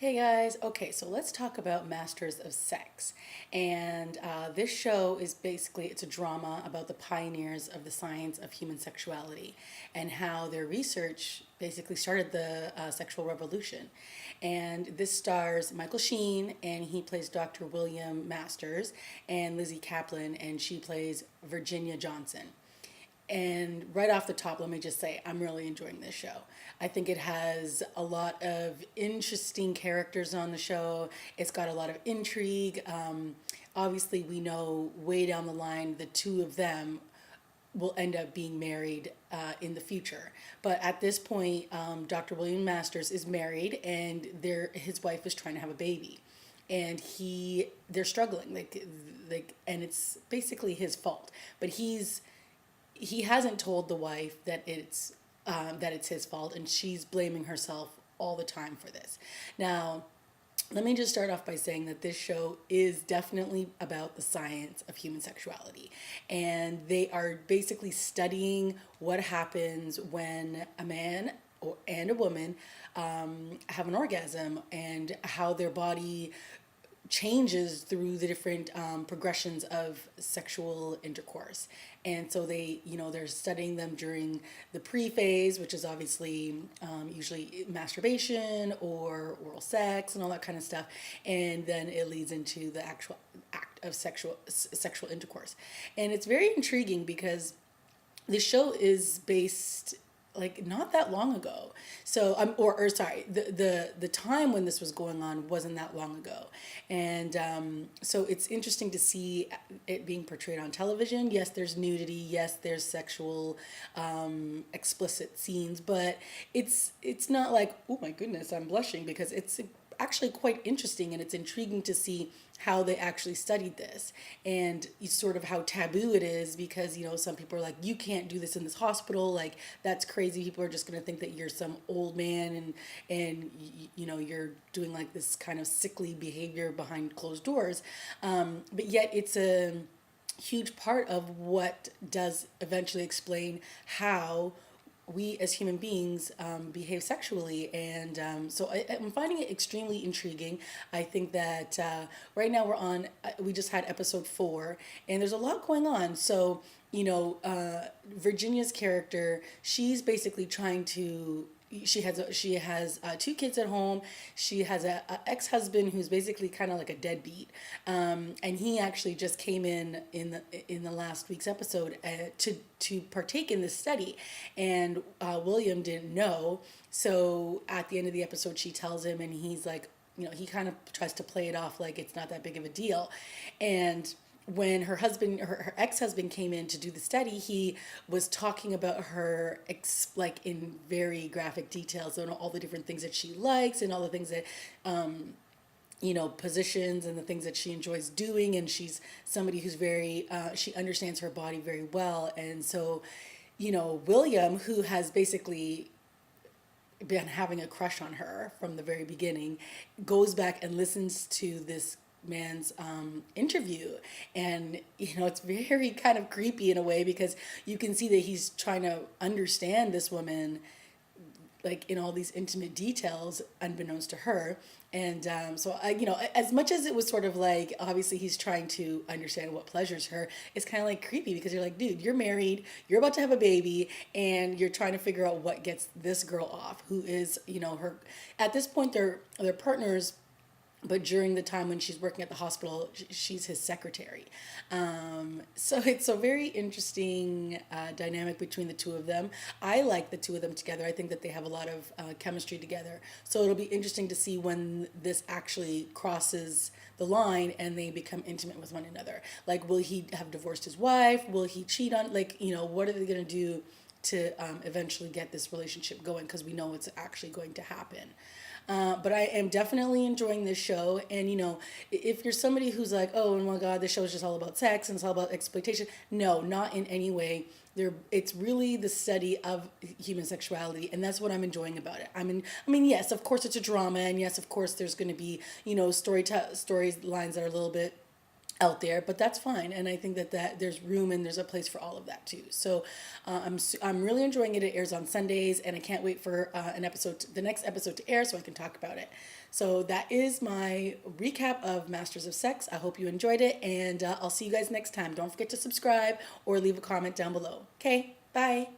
Hey guys, okay, so let's talk about Masters of Sex. And this show is basically, it's a drama about the pioneers of the science of human sexuality and how their research basically started the sexual revolution. And this stars Michael Sheen, and he plays Dr. William Masters, and Lizzie Kaplan, and she plays Virginia Johnson. And right off the top, let me just say, I'm really enjoying this show. I think it has a lot of interesting characters on the show. It's got a lot of intrigue. Obviously, we know way down the line, the two of them will end up being married in the future. But at this point, Dr. William Masters is married, and his wife is trying to have a baby, and they're struggling and it's basically his fault. But he hasn't told the wife that it's his fault, and she's blaming herself all the time for this. Now, let me just start off by saying that this show is definitely about the science of human sexuality, and they are basically studying what happens when a man and a woman have an orgasm, and how their body changes through the different progressions of sexual intercourse. And so they're studying them during the pre-phase, which is obviously usually masturbation or oral sex and all that kind of stuff. And then it leads into the actual act of sexual intercourse. And it's very intriguing because the show is based like not that long ago. So or sorry, the time when this was going on wasn't that long ago. And so it's interesting to see it being portrayed on television. Yes, there's nudity. Yes, there's sexual explicit scenes, but it's not like, oh my goodness, I'm blushing, because it's actually quite interesting, and it's intriguing to see how they actually studied this, and sort of how taboo it is, because some people are like, you can't do this in this hospital, like that's crazy, people are just going to think that you're some old man, and you're doing like this kind of sickly behavior behind closed doors, but yet it's a huge part of what does eventually explain how we as human beings behave sexually. And I'm finding it extremely intriguing. I think that right now we just had episode 4, and there's a lot going on. So, Virginia's character, she's basically trying to, she has 2 kids at home. She has a ex-husband who's basically kind of like a deadbeat, and he actually just came in the last week's episode to partake in this study, and William didn't know. So at the end of the episode, she tells him, and he's like, he kind of tries to play it off like it's not that big of a deal, and when her ex-husband came in to do the study, he was talking about her like in very graphic details on all the different things that she likes, and all the things that positions and the things that she enjoys doing. And she's somebody who's very she understands her body very well. And so William, who has basically been having a crush on her from the very beginning, goes back and listens to this man's interview, and it's very kind of creepy in a way, because you can see that he's trying to understand this woman, like in all these intimate details unbeknownst to her. And so as much as it was sort of like, obviously he's trying to understand what pleasures her, it's kind of like creepy, because you're like, dude, you're married, you're about to have a baby, and you're trying to figure out what gets this girl off, who is her, at this point they're partners, but during the time when she's working at the hospital, she's his secretary. So it's a very interesting dynamic between the two of them. I like the two of them together. I think that they have a lot of chemistry together. So it'll be interesting to see when this actually crosses the line and they become intimate with one another. Like, will he have divorced his wife? Will he cheat on, what are they going to do to eventually get this relationship going? Because we know it's actually going to happen. But I am definitely enjoying this show. And, if you're somebody who's like, oh my God, this show is just all about sex and it's all about exploitation. No, not in any way. It's really the study of human sexuality, and that's what I'm enjoying about it. Yes, of course it's a drama, and yes, of course there's going to be, storylines that are a little bit out there, but that's fine. And I think that there's room and there's a place for all of that too. So I'm really enjoying it. It airs on Sundays, and I can't wait for the next episode to air so I can talk about it. So that is my recap of Masters of Sex. I hope you enjoyed it, and I'll see you guys next time. Don't forget to subscribe or leave a comment down below. Okay, bye.